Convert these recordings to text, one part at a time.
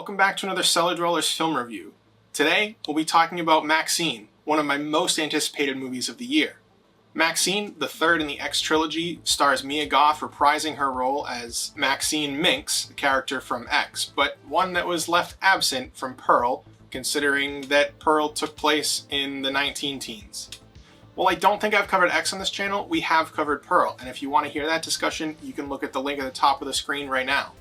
welcome back to another Cellar Dwellers film review. Today, we'll be talking about MaXXXine, one of my most anticipated movies of the year. MaXXXine, the third in the X trilogy, stars Mia Goth reprising her role as Maxine Minx, the character from X, but one that was left absent from Pearl, considering that Pearl took place in the 19-teens. While I don't think I've covered X on this channel, we have covered Pearl, and if you want to hear that discussion, you can look at the link at the top of the screen right now.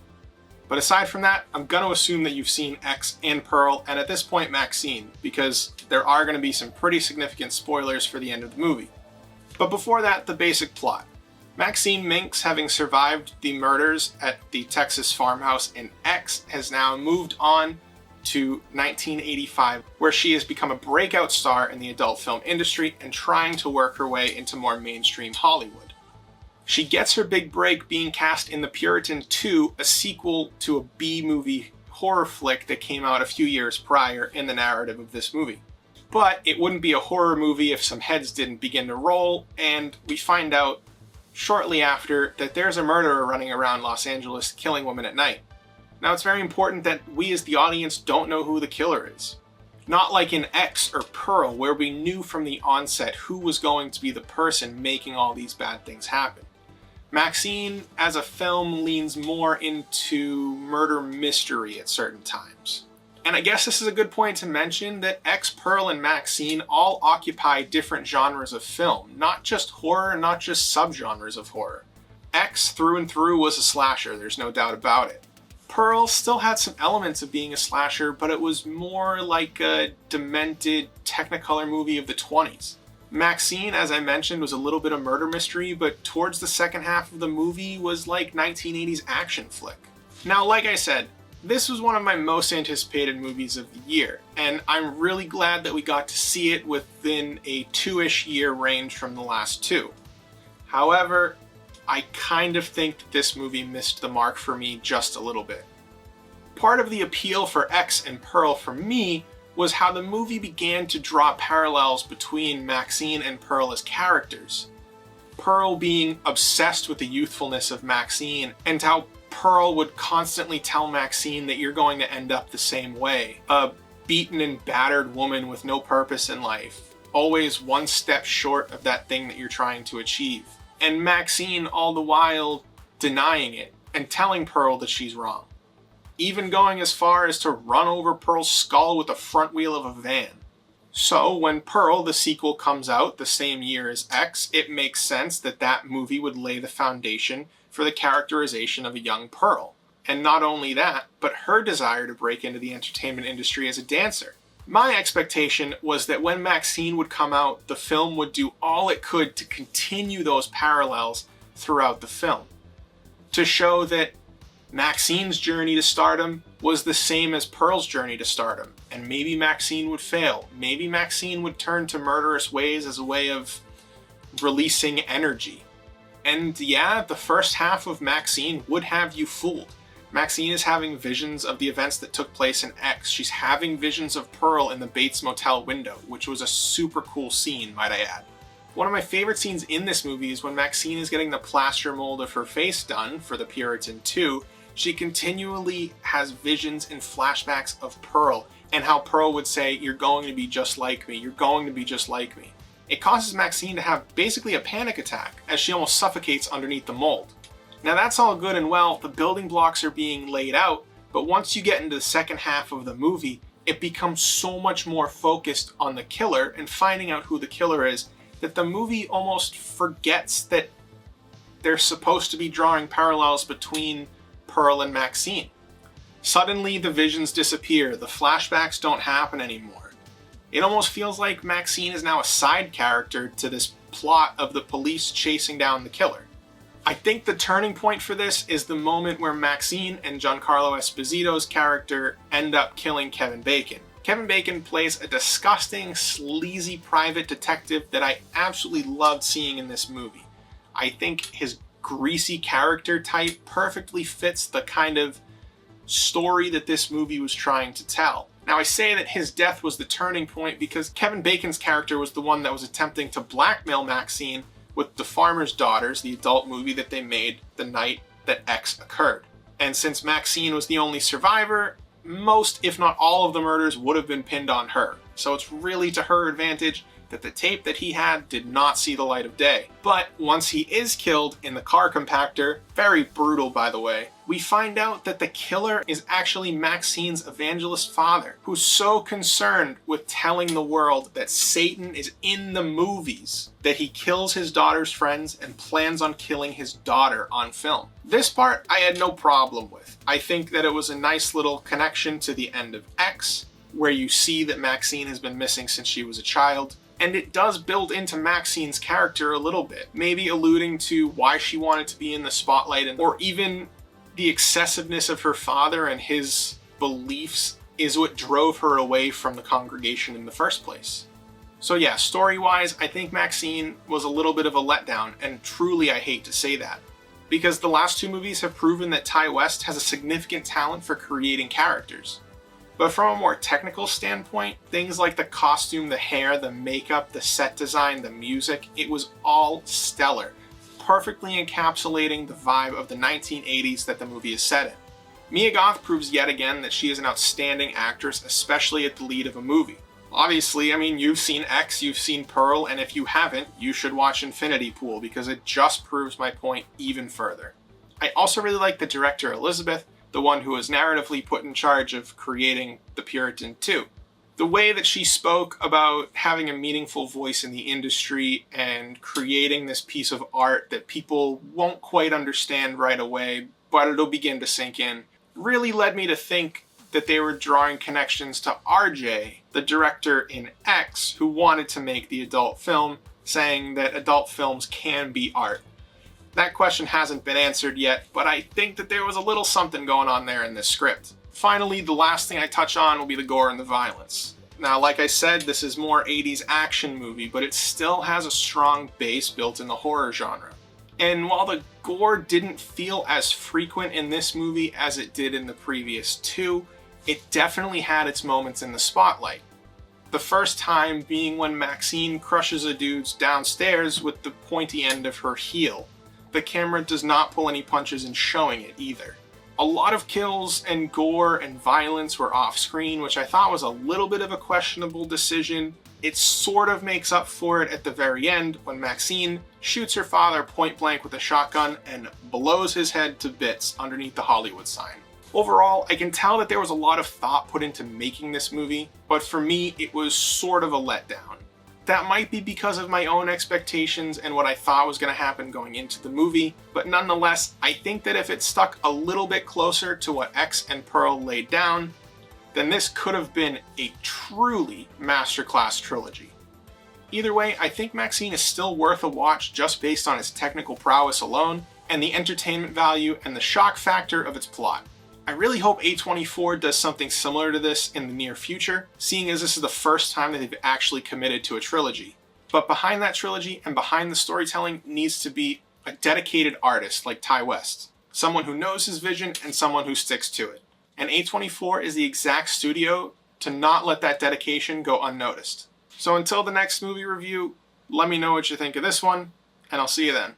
But aside from that, I'm going to assume that you've seen X and Pearl, and at this point MaXXXine, because there are going to be some pretty significant spoilers for the end of the movie. But before that, the basic plot. Maxine Minx, having survived the murders at the Texas farmhouse in X, has now moved on to 1985, where she has become a breakout star in the adult film industry and trying to work her way into more mainstream Hollywood. She gets her big break being cast in The Puritan 2, a sequel to a B-movie horror flick that came out a few years prior in the narrative of this movie. But it wouldn't be a horror movie if some heads didn't begin to roll, and we find out shortly after that there's a murderer running around Los Angeles killing women at night. Now it's very important that we as the audience don't know who the killer is. Not like in X or Pearl, where we knew from the onset who was going to be the person making all these bad things happen. MaXXXine, as a film, leans more into murder mystery at certain times. And I guess this is a good point to mention that X, Pearl, and MaXXXine all occupy different genres of film, not just horror, not just subgenres of horror. X, through and through, was a slasher, there's no doubt about it. Pearl still had some elements of being a slasher, but it was more like a demented Technicolor movie of the 20s. MaXXXine, as I mentioned, was a little bit of murder mystery, but towards the second half of the movie was like 1980s action flick. Now, like I said, this was one of my most anticipated movies of the year, and I'm really glad that we got to see it within a 2-ish year range from the last two. However, I kind of think that this movie missed the mark for me just a little bit. Part of the appeal for X and Pearl for me was how the movie began to draw parallels between MaXXXine and Pearl as characters. Pearl being obsessed with the youthfulness of MaXXXine, and how Pearl would constantly tell MaXXXine that you're going to end up the same way. A beaten and battered woman with no purpose in life, always one step short of that thing that you're trying to achieve. And MaXXXine all the while denying it and telling Pearl that she's wrong. Even going as far as to run over Pearl's skull with the front wheel of a van. So when Pearl, the sequel, comes out the same year as X, it makes sense that that movie would lay the foundation for the characterization of a young Pearl. And not only that, but her desire to break into the entertainment industry as a dancer. My expectation was that when MaXXXine would come out, the film would do all it could to continue those parallels throughout the film. To show that MaXXXine's journey to stardom was the same as Pearl's journey to stardom, and maybe MaXXXine would fail. Maybe MaXXXine would turn to murderous ways as a way of releasing energy. And yeah, the first half of MaXXXine would have you fooled. MaXXXine is having visions of the events that took place in X. She's having visions of Pearl in the Bates Motel window, which was a super cool scene, might I add. One of my favorite scenes in this movie is when MaXXXine is getting the plaster mold of her face done for The Puritan 2. She continually has visions and flashbacks of Pearl, and how Pearl would say, "You're going to be just like me, you're going to be just like me." It causes MaXXXine to have basically a panic attack, as she almost suffocates underneath the mold. Now that's all good and well, the building blocks are being laid out, but once you get into the second half of the movie, it becomes so much more focused on the killer and finding out who the killer is, that the movie almost forgets that they're supposed to be drawing parallels between Pearl and MaXXXine. Suddenly the visions disappear, the flashbacks don't happen anymore. It almost feels like MaXXXine is now a side character to this plot of the police chasing down the killer. I think the turning point for this is the moment where MaXXXine and Giancarlo Esposito's character end up killing Kevin Bacon. Kevin Bacon plays a disgusting, sleazy private detective that I absolutely loved seeing in this movie. I think his greasy character type perfectly fits the kind of story that this movie was trying to tell. Now I say that his death was the turning point because Kevin Bacon's character was the one that was attempting to blackmail MaXXXine with The Farmer's Daughters, the adult movie that they made the night that X occurred. And since MaXXXine was the only survivor, most, if not all of the murders would have been pinned on her. So it's really to her advantage that the tape that he had did not see the light of day. But once he is killed in the car compactor, very brutal by the way, we find out that the killer is actually MaXXXine's evangelist father, who's so concerned with telling the world that Satan is in the movies that he kills his daughter's friends and plans on killing his daughter on film. This part I had no problem with. I think that it was a nice little connection to the end of X, where you see that MaXXXine has been missing since she was a child. And it does build into MaXXXine's character a little bit, maybe alluding to why she wanted to be in the spotlight, or even the excessiveness of her father and his beliefs is what drove her away from the congregation in the first place. So yeah, story-wise, I think MaXXXine was a little bit of a letdown, and truly I hate to say that, because the last two movies have proven that Ty West has a significant talent for creating characters. But from a more technical standpoint, things like the costume, the hair, the makeup, the set design, the music, it was all stellar, perfectly encapsulating the vibe of the 1980s that the movie is set in. Mia Goth proves yet again that she is an outstanding actress, especially at the lead of a movie. Obviously, I mean, you've seen X, you've seen Pearl, and if you haven't, you should watch Infinity Pool because it just proves my point even further. I also really like the director Elizabeth, the one who was narratively put in charge of creating The Puritan 2. The way that she spoke about having a meaningful voice in the industry and creating this piece of art that people won't quite understand right away, but it'll begin to sink in, really led me to think that they were drawing connections to RJ, the director in X, who wanted to make the adult film, saying that adult films can be art. That question hasn't been answered yet, but I think that there was a little something going on there in this script. Finally, the last thing I touch on will be the gore and the violence. Now, like I said, this is more 80s action movie, but it still has a strong base built in the horror genre. And while the gore didn't feel as frequent in this movie as it did in the previous two, it definitely had its moments in the spotlight. The first time being when MaXXXine crushes a dude downstairs with the pointy end of her heel. The camera does not pull any punches in showing it either. A lot of kills and gore and violence were off screen, which I thought was a little bit of a questionable decision. It sort of makes up for it at the very end when MaXXXine shoots her father point blank with a shotgun and blows his head to bits underneath the Hollywood sign. Overall, I can tell that there was a lot of thought put into making this movie, but for me, it was sort of a letdown. That might be because of my own expectations and what I thought was going to happen going into the movie, but nonetheless, I think that if it stuck a little bit closer to what X and Pearl laid down, then this could have been a truly masterclass trilogy. Either way, I think MaXXXine is still worth a watch just based on its technical prowess alone, and the entertainment value and the shock factor of its plot. I really hope A24 does something similar to this in the near future, seeing as this is the first time that they've actually committed to a trilogy. But behind that trilogy and behind the storytelling needs to be a dedicated artist like Ty West, someone who knows his vision and someone who sticks to it. And A24 is the exact studio to not let that dedication go unnoticed. So until the next movie review, let me know what you think of this one, and I'll see you then.